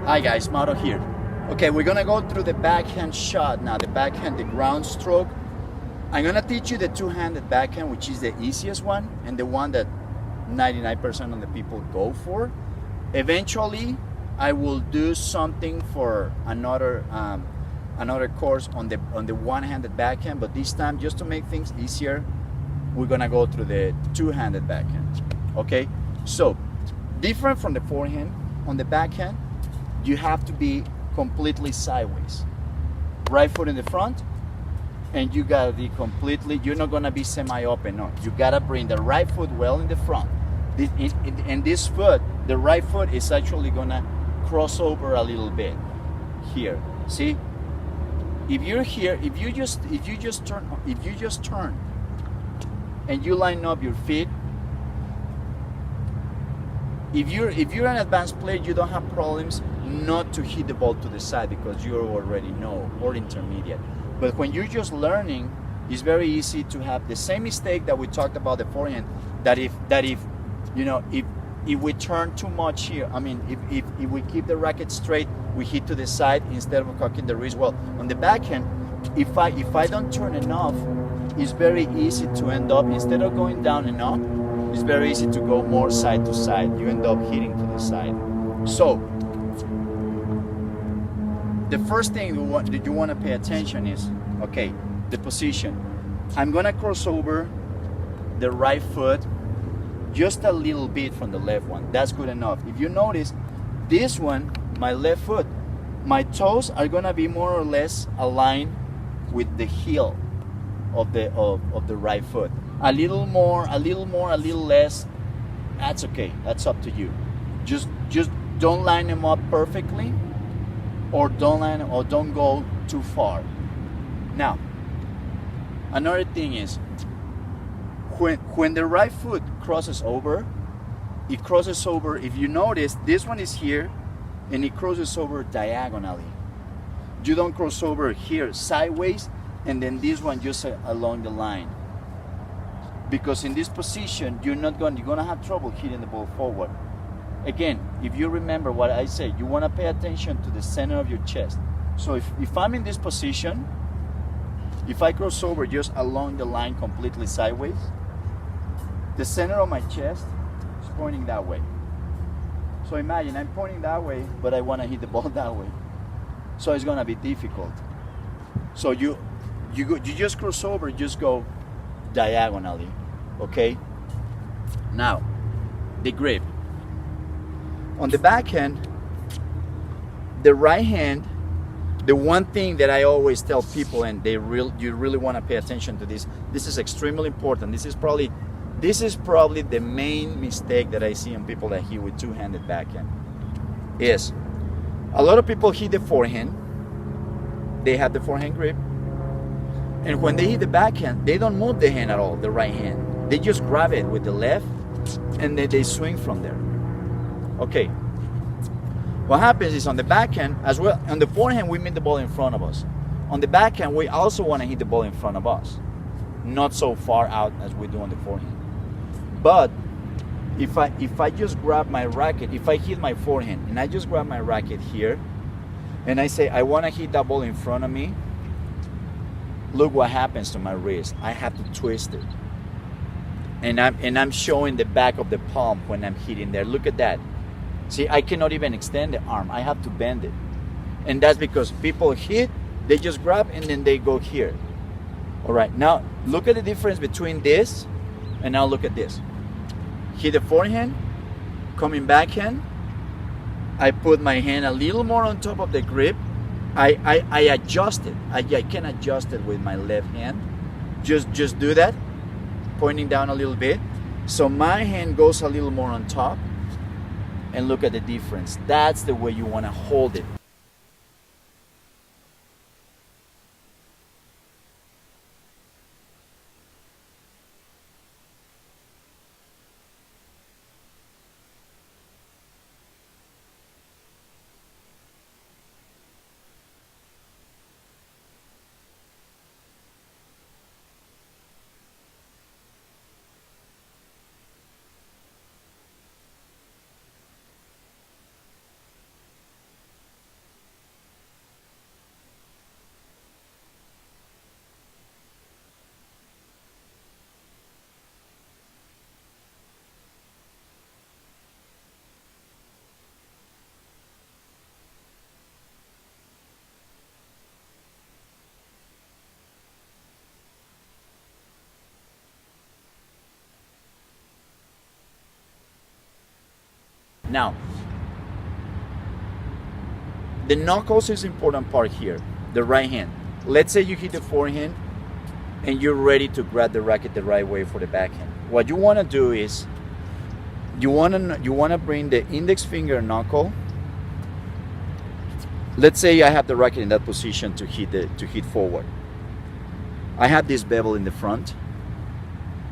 Hi guys, Mauro here. Okay, we're gonna go through the backhand shot now, the backhand, the ground stroke. I'm gonna teach you the two-handed backhand, which is the easiest one and the one that 99% of the people go for. Eventually, I will do something for another course on the one-handed backhand, but this time, just to make things easier, we're gonna go through the two-handed backhand. Okay, so different from the forehand, on the backhand, you have to be completely sideways. Right foot in the front, and you gotta be completely, you're not gonna be semi-open, no. You gotta bring the right foot well in the front. And this foot, the right foot is actually gonna cross over a little bit here. See? If you're here, if you just turn and you line up your feet, if you're an advanced player, you don't have problems not to hit the ball to the side because you already know, or intermediate. But when you're just learning, it's very easy to have the same mistake that we talked about the forehand. That if we turn too much here, I mean, if we keep the racket straight, we hit to the side instead of cocking the wrist. Well, on the backhand, if I don't turn enough, it's very easy to end up, instead of going down and up, it's very easy to go more side to side. You end up hitting to the side. So the first thing that you want to pay attention is, okay, the position. I'm gonna cross over the right foot just a little bit from the left one. That's good enough. If you notice, this one, my left foot, my toes are gonna be more or less aligned with the heel of the right foot. A little more, a little less. That's okay. That's up to you. Just don't line them up perfectly, or don't go too far. Now, another thing is, when the right foot crosses over, it crosses over, if you notice, this one is here, and it crosses over diagonally. You don't cross over here sideways, and then this one just along the line. Because in this position, you're gonna have trouble hitting the ball forward. Again, if you remember what I said, you wanna pay attention to the center of your chest. So if I'm in this position, if I cross over just along the line completely sideways, the center of my chest is pointing that way. So imagine I'm pointing that way, but I wanna hit the ball that way. So it's gonna be difficult. So you just cross over, just go diagonally, okay? Now, the grip. On the backhand, the right hand, the one thing that I always tell people, and you really want to pay attention to this. This is extremely important. This is probably the main mistake that I see in people that hit with two-handed backhand. Is a lot of people hit the forehand. They have the forehand grip. And when they hit the backhand, they don't move the hand at all, the right hand. They just grab it with the left, and then they swing from there. Okay. What happens is, on the backhand, as well, on the forehand, we meet the ball in front of us. On the backhand, we also want to hit the ball in front of us. Not so far out as we do on the forehand. But if I just grab my racket, if I hit my forehand, and I just grab my racket here, and I say, I want to hit that ball in front of me, look what happens to my wrist. I have to twist it. And I'm showing the back of the palm when I'm hitting there. Look at that. See, I cannot even extend the arm. I have to bend it. And that's because people hit, they just grab, and then they go here. All right, now look at the difference between this, and now look at this. Hit the forehand, coming backhand. I put my hand a little more on top of the grip. I adjust it. I can adjust it with my left hand. Just do that, pointing down a little bit. So my hand goes a little more on top, and look at the difference. That's the way you want to hold it. Now, the knuckles is important part here, the right hand. Let's say you hit the forehand and you're ready to grab the racket the right way for the backhand. What you want to do is you want to bring the index finger knuckle. Let's say I have the racket in that position to hit forward. I have this bevel in the front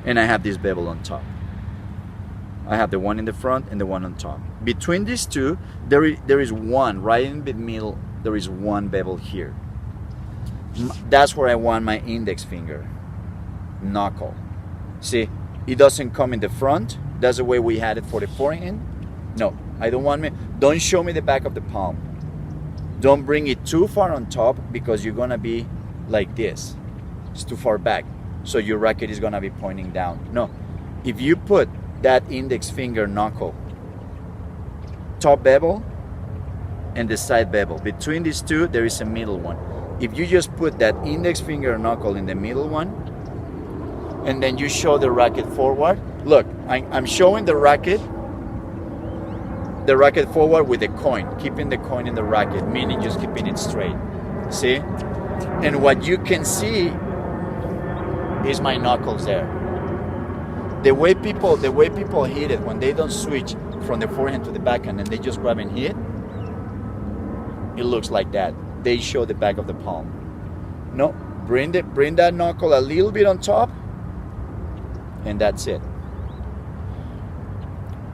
and I have this bevel on top. I have the one in the front and the one on top. Between these two, there is one, right in the middle, there is one bevel here. That's where I want my index finger knuckle. See, it doesn't come in the front. That's the way we had it for the forehand. No, I don't want me, don't show me the back of the palm. Don't bring it too far on top because you're gonna be like this. It's too far back. So your racket is gonna be pointing down. No, if you put that index finger knuckle, top bevel and the side bevel, between these two there is a middle one. If you just put that index finger knuckle in the middle one and then you show the racket forward, look, I'm showing the racket forward with the coin, keeping the coin in the racket, meaning just keeping it straight. See? And what you can see is my knuckles there. The way people hit it when they don't switch from the forehand to the backhand and they just grab and hit, it looks like that. They show the back of the palm. No, bring that knuckle a little bit on top, and that's it.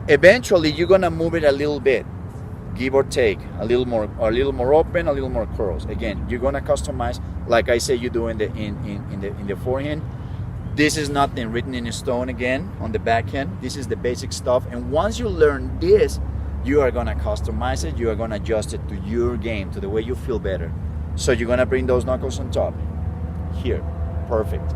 Eventually, you're gonna move it a little bit, give or take, a little more open, a little more curls. Again, you're gonna customize, like I say, you do in the forehand. This is nothing written in stone again on the backhand. This is the basic stuff. And once you learn this, you are gonna customize it. You are gonna adjust it to your game, to the way you feel better. So you're gonna bring those knuckles on top. Here, perfect.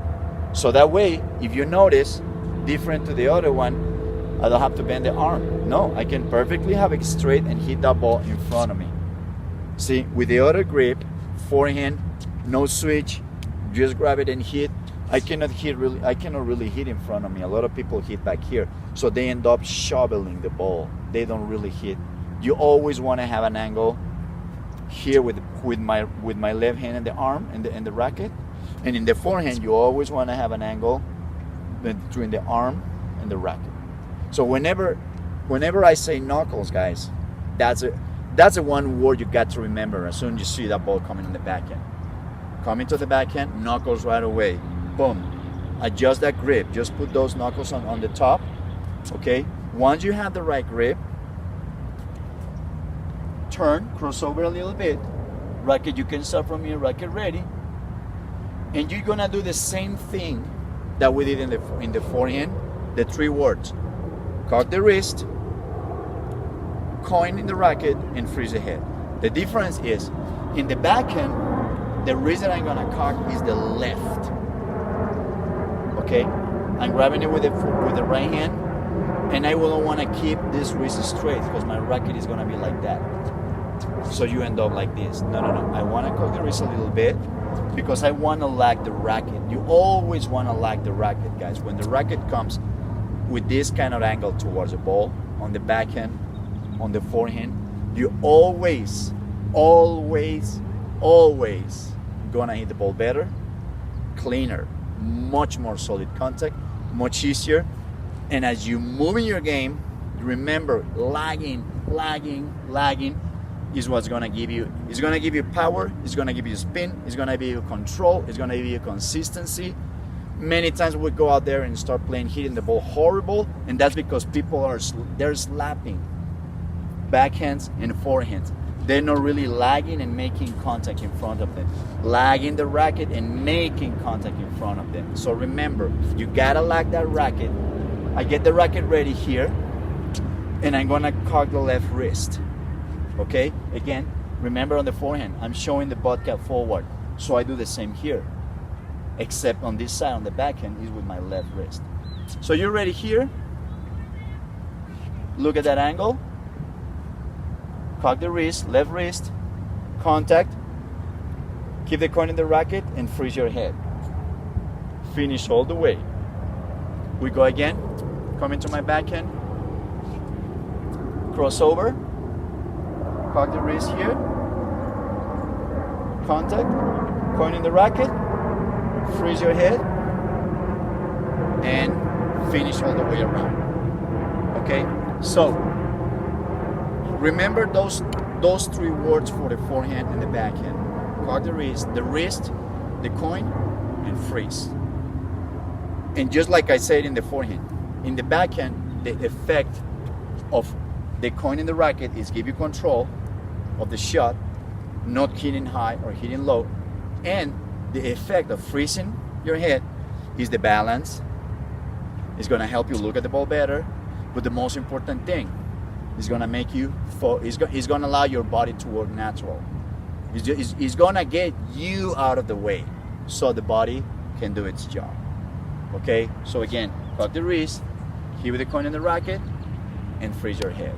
So that way, if you notice, different to the other one, I don't have to bend the arm. No, I can perfectly have it straight and hit that ball in front of me. See, with the other grip, forehand, no switch, just grab it and hit. I cannot really hit in front of me. A lot of people hit back here, so they end up shoveling the ball. They don't really hit. You always want to have an angle here with my left hand and the arm and the racket, and in the forehand you always want to have an angle between the arm and the racket. So whenever I say knuckles, guys, that's a one word you got to remember as soon as you see that ball coming on the backhand. Coming to the backhand, knuckles right away. Boom. Adjust that grip. Just put those knuckles on the top. Okay? Once you have the right grip, turn, cross over a little bit. Racket, you can start from here, racket ready. And you're gonna do the same thing that we did in the forehand. The three words. Cock the wrist, coin in the racket, and freeze the head. The difference is, in the backhand, the reason I'm gonna cock is the left. Okay, I'm grabbing it with the right hand, and I will want to keep this wrist straight because my racket is gonna be like that. So you end up like this. No. I want to cock the wrist a little bit because I want to lag the racket. You always want to lag the racket, guys. When the racket comes with this kind of angle towards the ball on the backhand, on the forehand, you always gonna hit the ball better, cleaner, much more solid contact, much easier. And as you move in your game, remember, lagging is what's gonna give you. It's gonna give you power, it's gonna give you spin, it's gonna give you control, it's gonna give you consistency. Many times we go out there and start playing, hitting the ball horrible, and that's because people they're slapping backhands and forehands. They're not really lagging and making contact in front of them. Lagging the racket and making contact in front of them. So remember, you gotta lag that racket. I get the racket ready here, and I'm gonna cock the left wrist. Okay? Again, remember on the forehand, I'm showing the butt cap forward. So I do the same here. Except on this side, on the backhand, is with my left wrist. So you're ready here. Look at that angle. Cock the wrist, left wrist, contact. Keep the coin in the racket and freeze your head. Finish all the way. We go again. Come into my backhand. crossover, cock the wrist here, contact, coin in the racket, freeze your head, and finish all the way around. Okay, so remember those three words for the forehand and the backhand: cock the wrist, the coin, and freeze. And just like I said in the forehand, in the backhand, the effect of the coin in the racket is give you control of the shot, not hitting high or hitting low. And the effect of freezing your head is the balance. It's gonna help you look at the ball better. But the most important thing is gonna make you, it's gonna allow your body to work natural. It's gonna get you out of the way so the body can do its job. Okay, so again, cock the wrist, hit with the coin in the racket, and freeze your head.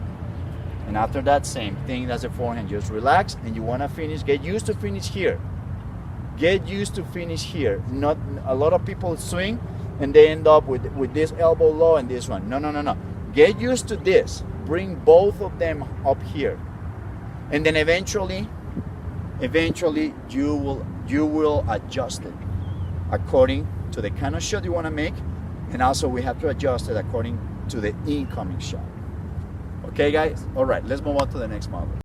And after that, same thing as the forehand, just relax, and you wanna finish, get used to finish here. Get used to finish here. Not a lot of people swing and they end up with this elbow low and this one. No. Get used to this. Bring both of them up here. And then eventually you will adjust it according to the kind of shot you want to make, and also we have to adjust it according to the incoming shot. Okay guys? All right, let's move on to the next model.